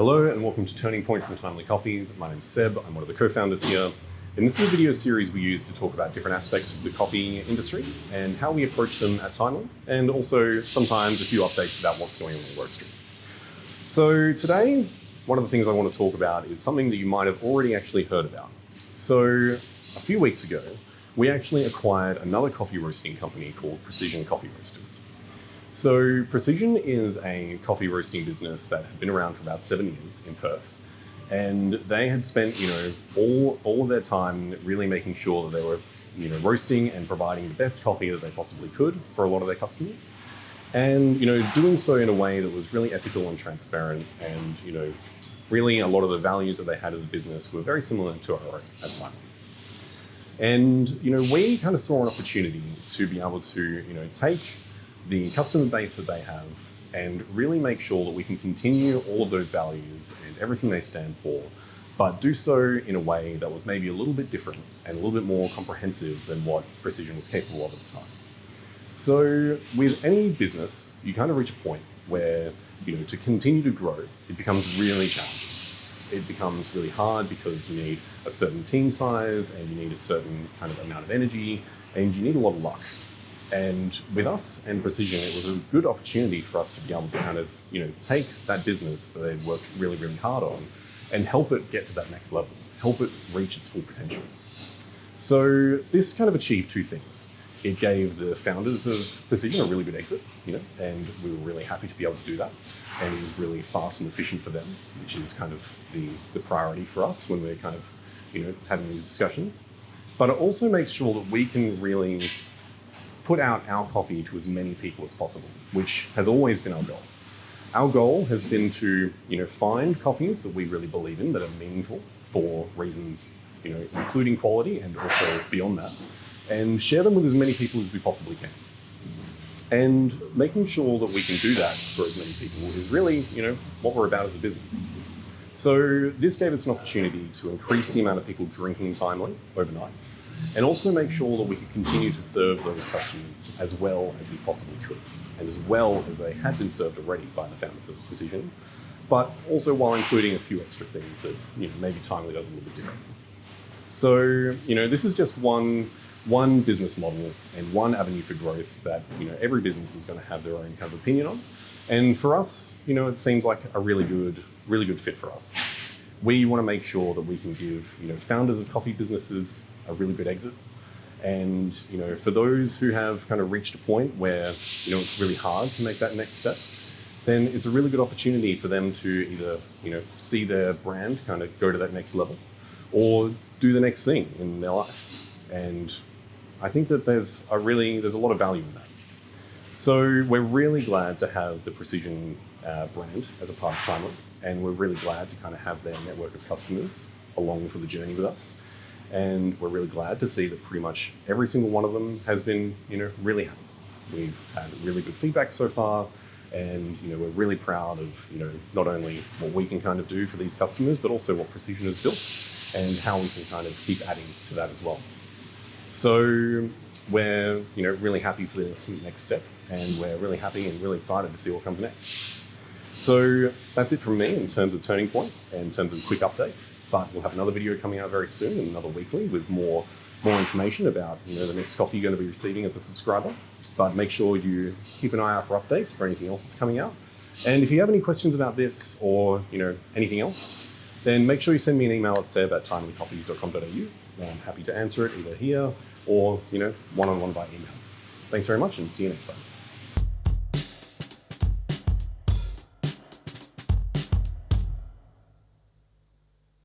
Hello and welcome to Turning Point from Timely Coffees. My name's Seb, I'm one of the co-founders here. And this is a video series we use to talk about different aspects of the coffee industry and how we approach them at Timely, and also sometimes a few updates about what's going on in the roastery. So today, one of the things I want to talk about is something that you might have already actually heard about. So a few weeks ago, we actually acquired another coffee roasting company called Precision Coffee Roasters. So Precision is a coffee roasting business that had been around for about 7 years in Perth. And they had spent, all of their time really making sure that they were, roasting and providing the best coffee that they possibly could for a lot of their customers. And, doing so in a way that was really ethical and transparent. And, really a lot of the values that they had as a business were very similar to our own at Timely. And, we kind of saw an opportunity to be able to, take the customer base that they have and really make sure that we can continue all of those values and everything they stand for, but do so in a way that was maybe a little bit different and a little bit more comprehensive than what Precision was capable of at the time. So with any business, you kind of reach a point where, to continue to grow, it becomes really challenging. It becomes really hard because you need a certain team size and you need a certain kind of amount of energy and you need a lot of luck. And with us and Precision, it was a good opportunity for us to be able to kind of, take that business that they'd worked really, really hard on and help it get to that next level, help it reach its full potential. So this kind of achieved two things. It gave the founders of Precision a really good exit, and we were really happy to be able to do that. And it was really fast and efficient for them, which is kind of the priority for us when we're kind of, having these discussions. But it also makes sure that we can really put out our coffee to as many people as possible, which has always been our goal. Our goal has been to, find coffees that we really believe in that are meaningful for reasons, including quality and also beyond that, and share them with as many people as we possibly can. And making sure that we can do that for as many people is really, what we're about as a business. So this gave us an opportunity to increase the amount of people drinking Timely overnight, and also make sure that we could continue to serve those customers as well as we possibly could, and as well as they had been served already by the founders of Precision, but also while including a few extra things that maybe Timely does a little bit differently. So this is just one business model and one avenue for growth that every business is going to have their own kind of opinion on, and for us, it seems like a really good fit for us. We want to make sure that we can give founders of coffee businesses a really good exit. And, for those who have kind of reached a point where, it's really hard to make that next step, then it's a really good opportunity for them to either, see their brand kind of go to that next level or do the next thing in their life. And I think that there's a lot of value in that. So we're really glad to have the Precision brand as a part of Timely, and we're really glad to kind of have their network of customers along for the journey with us. And we're really glad to see that pretty much every single one of them has been, really happy. We've had really good feedback so far, and, we're really proud of, not only what we can kind of do for these customers, but also what Precision has built and how we can kind of keep adding to that as well. So we're, really happy for this next step, and we're really happy and really excited to see what comes next. So that's it from me in terms of Turning Point and in terms of a quick update. But we'll have another video coming out very soon, and another weekly with more information about the next coffee you're going to be receiving as a subscriber. But make sure you keep an eye out for updates for anything else that's coming out. And if you have any questions about this or anything else, then make sure you send me an email at seb@timelycoffees.com.au. I'm happy to answer it either here or one-on-one by email. Thanks very much, and see you next time.